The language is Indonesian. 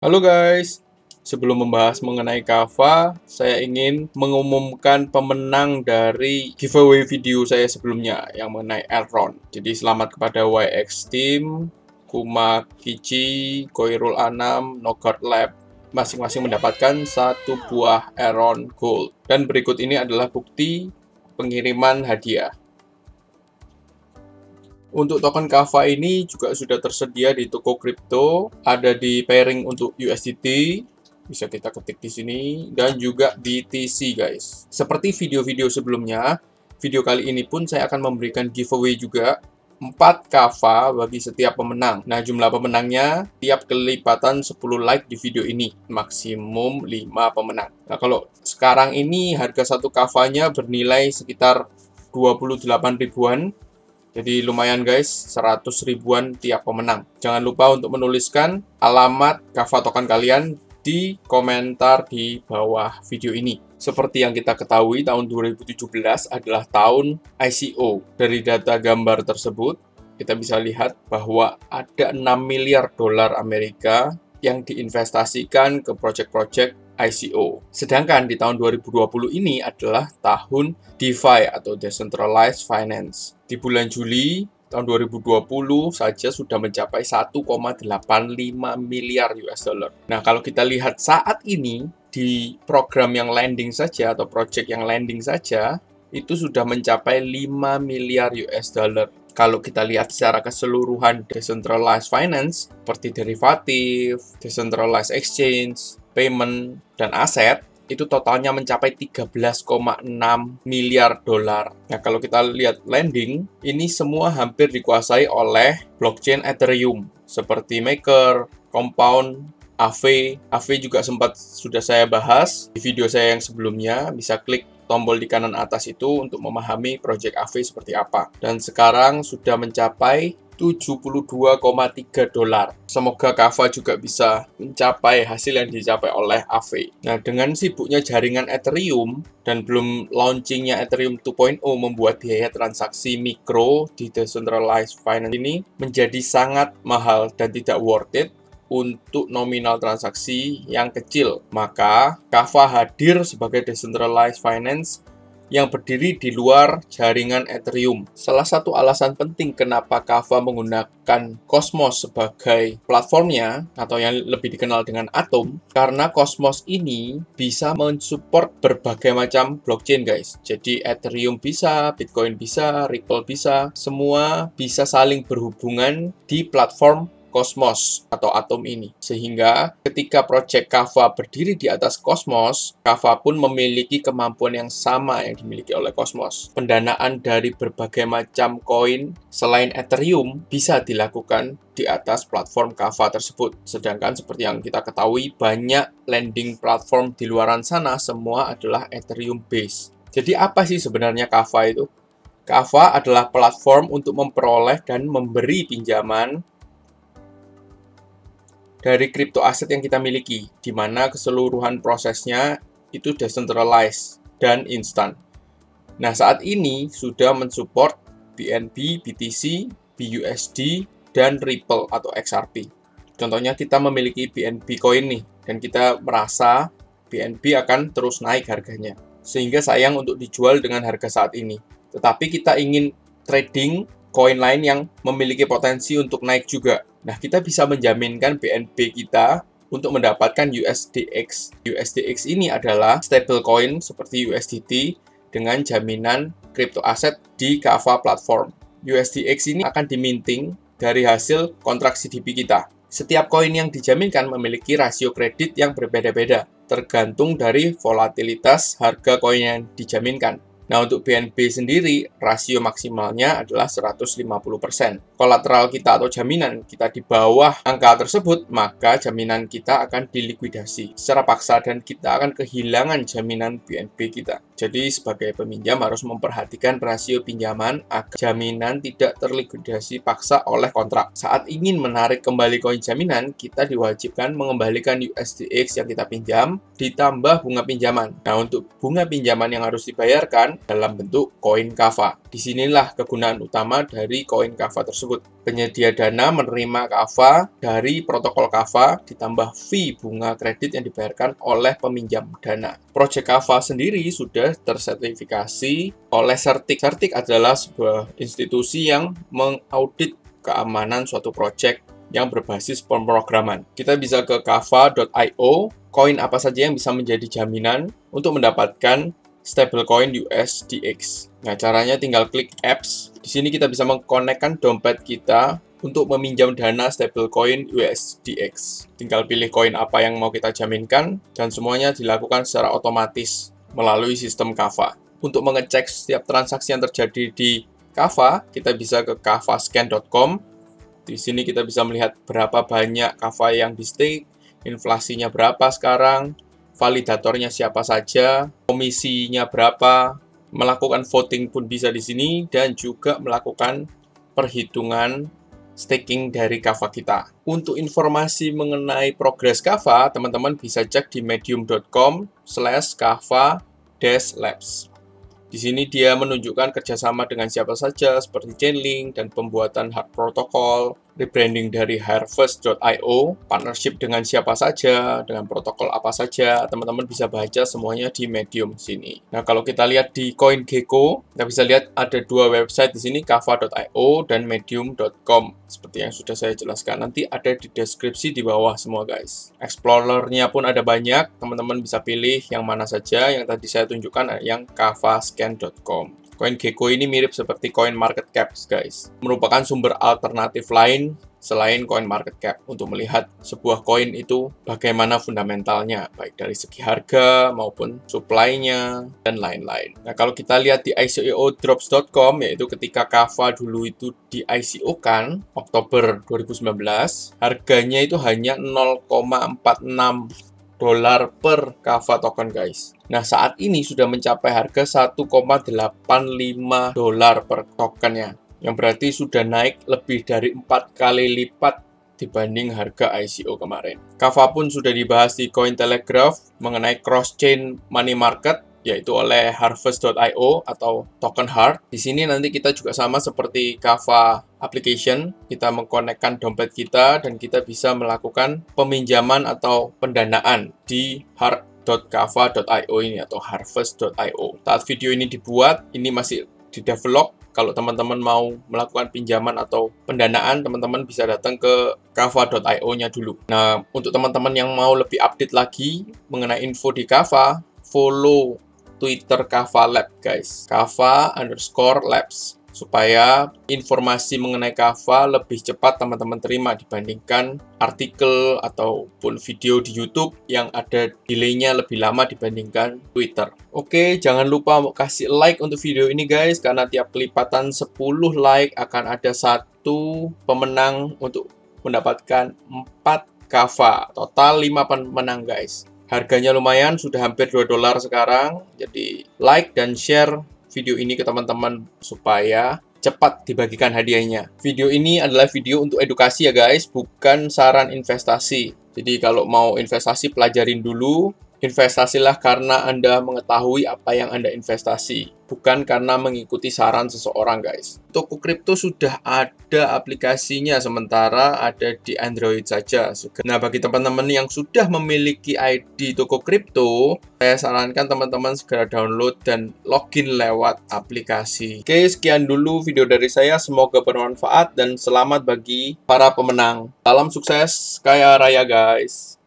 Halo guys, sebelum membahas mengenai Kava, saya ingin mengumumkan pemenang dari giveaway video saya sebelumnya yang mengenai Elrond. Jadi selamat kepada YX Team, Kuma Kichi, Koirul Anam, Nogart Lab, masing-masing mendapatkan satu buah Elrond Gold. Dan berikut ini adalah bukti pengiriman hadiah. Untuk token Kava ini juga sudah tersedia di toko kripto, ada di pairing untuk USDT, bisa kita ketik di sini, dan juga BTC guys. Seperti video-video sebelumnya, video kali ini pun saya akan memberikan giveaway juga 4 Kava bagi setiap pemenang. Nah, jumlah pemenangnya tiap kelipatan 10 like di video ini, maksimum 5 pemenang. Nah, kalau sekarang ini harga satu Kavanya bernilai sekitar 28 ribuan. Jadi lumayan guys, 100 ribuan tiap pemenang. Jangan lupa untuk menuliskan alamat Kava token kalian di komentar di bawah video ini. Seperti yang kita ketahui, tahun 2017 adalah tahun ICO. Dari data gambar tersebut, kita bisa lihat bahwa ada 6 miliar dolar Amerika yang diinvestasikan ke proyek-proyek ICO. Sedangkan di tahun 2020 ini adalah tahun DeFi atau Decentralized Finance. Di bulan Juli tahun 2020 saja sudah mencapai 1,85 miliar US dollar. Nah, kalau kita lihat saat ini di program yang landing saja atau project yang landing saja itu sudah mencapai 5 miliar US dollar. Kalau kita lihat secara keseluruhan decentralized finance seperti derivatif, decentralized exchange, payment, dan aset, itu totalnya mencapai 13,6 miliar dolar. Nah, kalau kita lihat lending, ini semua hampir dikuasai oleh blockchain Ethereum, seperti Maker, Compound, Aave. Aave juga sudah saya bahas di video saya yang sebelumnya. Bisa klik tombol di kanan atas itu untuk memahami project Aave seperti apa. Dan sekarang sudah mencapai 72,3 dolar. Semoga Kava juga bisa mencapai hasil yang dicapai oleh Aave. Nah, dengan sibuknya jaringan Ethereum dan belum launchingnya Ethereum 2.0 membuat biaya transaksi mikro di decentralized finance ini menjadi sangat mahal dan tidak worth it untuk nominal transaksi yang kecil. Maka Kava hadir sebagai decentralized finance yang berdiri di luar jaringan Ethereum. Salah satu alasan penting kenapa Kava menggunakan Cosmos sebagai platformnya, atau yang lebih dikenal dengan Atom, karena Cosmos ini bisa mensupport berbagai macam blockchain guys. Jadi Ethereum bisa, Bitcoin bisa, Ripple bisa, semua bisa saling berhubungan di platform Cosmos atau Atom ini. Sehingga ketika proyek Kava berdiri di atas Cosmos, Kava pun memiliki kemampuan yang sama yang dimiliki oleh Cosmos. Pendanaan dari berbagai macam koin selain Ethereum bisa dilakukan di atas platform Kava tersebut. Sedangkan seperti yang kita ketahui, banyak lending platform di luaran sana semua adalah Ethereum base. Jadi apa sih sebenarnya Kava itu? Kava adalah platform untuk memperoleh dan memberi pinjaman dari kripto aset yang kita miliki, di mana keseluruhan prosesnya itu decentralized dan instan. Nah, saat ini sudah mensupport BNB, BTC, BUSD, dan Ripple atau XRP. Contohnya kita memiliki BNB coin nih, dan kita merasa BNB akan terus naik harganya. Sehingga sayang untuk dijual dengan harga saat ini. Tetapi kita ingin trading koin lain yang memiliki potensi untuk naik juga. Nah, kita bisa menjaminkan BNB kita untuk mendapatkan USDX. USDX ini adalah stablecoin seperti USDT dengan jaminan crypto aset di Kava platform. USDX ini akan diminting dari hasil kontrak CDP kita. Setiap koin yang dijaminkan memiliki rasio kredit yang berbeda-beda, tergantung dari volatilitas harga koin yang dijaminkan. Nah, untuk BNB sendiri, rasio maksimalnya adalah 150%. Kolateral kita atau jaminan kita di bawah angka tersebut, maka jaminan kita akan dilikuidasi secara paksa dan kita akan kehilangan jaminan BNB kita. Jadi, sebagai peminjam harus memperhatikan rasio pinjaman agar jaminan tidak terlikuidasi paksa oleh kontrak. Saat ingin menarik kembali koin jaminan, kita diwajibkan mengembalikan USDX yang kita pinjam, ditambah bunga pinjaman. Nah, untuk bunga pinjaman yang harus dibayarkan, dalam bentuk koin Kava. Disinilah kegunaan utama dari koin Kava tersebut. Penyedia dana menerima Kava dari protokol Kava ditambah fee bunga kredit yang dibayarkan oleh peminjam dana. Project Kava sendiri sudah tersertifikasi oleh Certik. Certik adalah sebuah institusi yang mengaudit keamanan suatu project yang berbasis pemrograman. Kita bisa ke kava.io, koin apa saja yang bisa menjadi jaminan untuk mendapatkan stablecoin USDX. Nah, caranya tinggal klik apps. Di sini kita bisa mengkonekkan dompet kita untuk meminjam dana stablecoin USDX. Tinggal pilih koin apa yang mau kita jaminkan, dan semuanya dilakukan secara otomatis melalui sistem Kava. Untuk mengecek setiap transaksi yang terjadi di Kava, kita bisa ke kavascan.com. Di sini kita bisa melihat berapa banyak Kava yang di stake, inflasinya berapa sekarang, validatornya siapa saja, komisinya berapa, melakukan voting pun bisa di sini, dan juga melakukan perhitungan staking dari Kava kita. Untuk informasi mengenai progres Kava, teman-teman bisa cek di medium.com/kava-labs. Di sini dia menunjukkan kerjasama dengan siapa saja, seperti Chainlink dan pembuatan hard protocol, rebranding dari Harvest.io, partnership dengan siapa saja, dengan protokol apa saja. Teman-teman bisa baca semuanya di Medium sini. Nah, kalau kita lihat di CoinGecko, kita bisa lihat ada dua website di sini, kava.io dan medium.com. Seperti yang sudah saya jelaskan, nanti ada di deskripsi di bawah semua guys. Explorernya pun ada banyak, teman-teman bisa pilih yang mana saja. Yang tadi saya tunjukkan yang kavascan.com. CoinGecko ini mirip seperti CoinMarketCap guys. Merupakan sumber alternatif lain selain CoinMarketCap untuk melihat sebuah koin itu bagaimana fundamentalnya, baik dari segi harga maupun supply-nya dan lain-lain. Nah, kalau kita lihat di ICOdrops.com, yaitu ketika Kava dulu itu di ICO-kan Oktober 2019, harganya itu hanya 0,46 dolar per Kava token guys. Nah, saat ini sudah mencapai harga 1,85 dolar per tokennya, yang berarti sudah naik lebih dari 4 kali lipat dibanding harga ICO kemarin. Kava pun sudah dibahas di Cointelegraph mengenai cross-chain money market, yaitu oleh Harvest.io atau token Hard. Di sini nanti kita juga sama seperti Kava application, kita mengkonekkan dompet kita dan kita bisa melakukan peminjaman atau pendanaan di hard.kava.io ini atau harvest.io. Saat video ini dibuat, ini masih di-develop. Kalau teman-teman mau melakukan pinjaman atau pendanaan, teman-teman bisa datang ke kava.io-nya dulu. Nah, untuk teman-teman yang mau lebih update lagi mengenai info di Kava, follow Twitter Kava Lab guys, Kava_Labs, supaya informasi mengenai Kava lebih cepat teman-teman terima dibandingkan artikel ataupun video di YouTube yang ada delaynya lebih lama dibandingkan Twitter. Oke, jangan lupa kasih like untuk video ini guys, karena tiap kelipatan 10 like akan ada satu pemenang untuk mendapatkan 4 Kava. Total 5 pemenang guys. Harganya lumayan, sudah hampir 2 dolar sekarang. Jadi like dan share video ini ke teman-teman supaya cepat dibagikan hadiahnya. Video ini adalah video untuk edukasi ya guys, bukan saran investasi. Jadi kalau mau investasi pelajarin dulu. Investasilah karena Anda mengetahui apa yang Anda investasi, bukan karena mengikuti saran seseorang guys. Toko kripto sudah ada aplikasinya, sementara ada di Android saja. Nah, bagi teman-teman yang sudah memiliki ID toko kripto, saya sarankan teman-teman segera download dan login lewat aplikasi. Oke, sekian dulu video dari saya. Semoga bermanfaat dan selamat bagi para pemenang. Salam sukses, kaya raya guys.